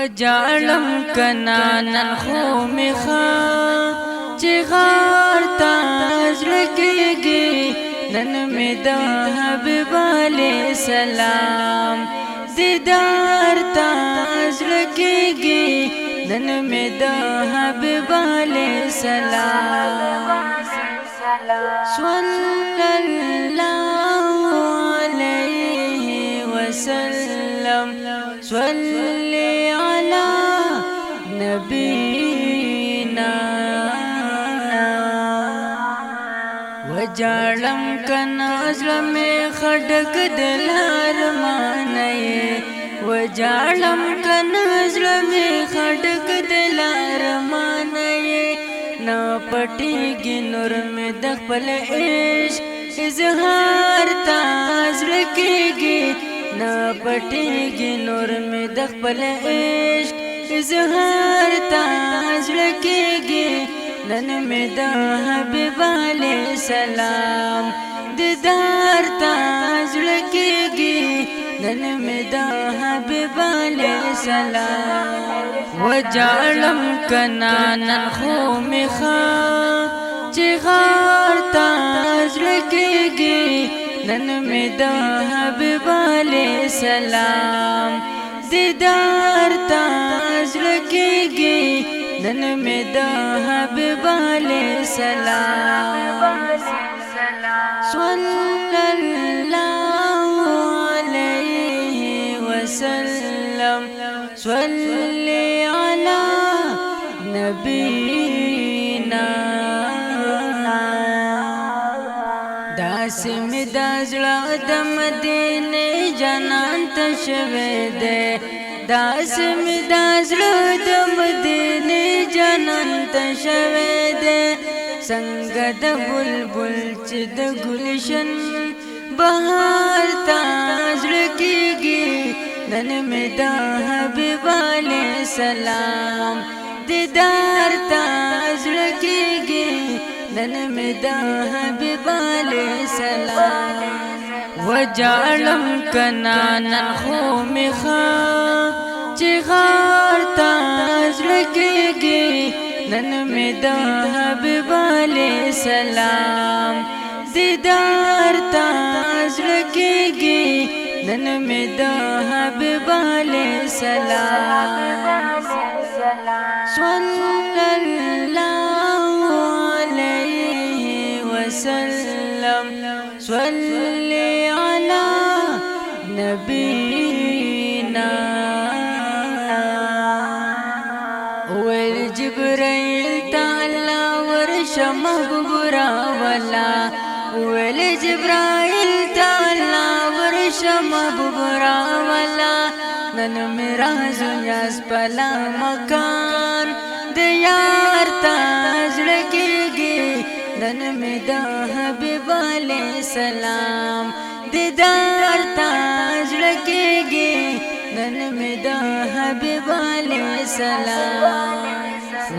وجعلم کنانن خو مخا چی غار تاج لکیگی نن می دا حبیب علیہ السلام دیدار تاج لکیگی نن می دا حبیب علیہ السلام صلی اللہ علیہ وسلم صلی علی نبینا وجعلم کنا ظلم خڈک دلار مانئے وجعلم کنا ظلم خڈک دلار مانئے نا پٹیگی نور میں دخپل عشق اظہار تاز رکھیگی نا پٹیگی نور میں دخپل عشق اظہار تاز رکھیگی نن میں دا حبیب علیہ السلام دیدار تاز رکھیگی نن میں دا حبیب علیہ السلام وجعلم کنانن خو مخا چی غار تاج لکیگی نن میں دا حبیب علیہ السلام دیدار تاج لکیگی نن میں دا حبیب علیہ السلام صلی اللہ علیہ وسلم صلی علی نبینا داسم دازلا د مدینه جنان تشوی دے داسم دازلا د مدینه جنان تشوی دے څنګه د بلبل چې د ګلشن بهار تاج لکیږي نن مې د حبیب علیہ السلام دیدار تاج لکیږي نن مې د حبیب علیہ السلام وجعلم کنانن خو مخا چې غار تاج لکیږي نن میں دا حبیب علیہ السلام دیدار تاج لکیگی نن میں دا حبیب علیہ السلام صلی اللہ علیہ وسلم صلی علی نبینا جبرائیل تعالی ورش محبوب راولا ویل جبرائیل تعالی ورش محبوب راولا نن میرا زنیاز پلا مکان دیار تاج لکیگی نن می دا حبیب علیہ السلام دیدار تاج لکیگی نن می دا حبیب علیہ السلام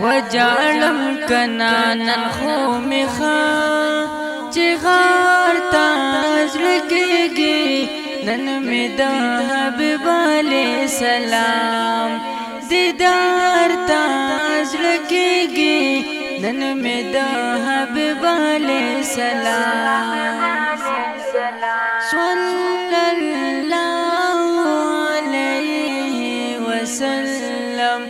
وجعلم کنانن خو مخا چی غار تاج لکیگی نن می دا حبیب علیہ السلام دیدار تاج لکیگی نن می دا حبیب علیہ السلام صلی اللہ علیہ وسلم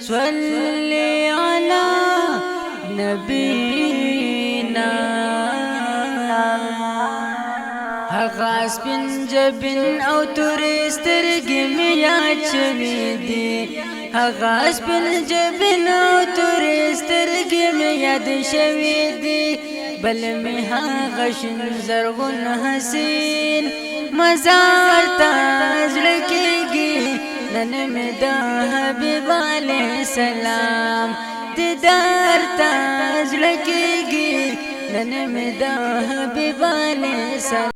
صلی علی نبینا حغاز بن جبن او تورسترگی میا چوی دی حغاز بن جبن او تورسترگی میا دشوی دی بل می حغشن زرغن حسین مزار تاج لکیگی نن میں دا حبیب علیہ السلام دیدار تاج لکیگی نن میں دا حبیب علیہ السلام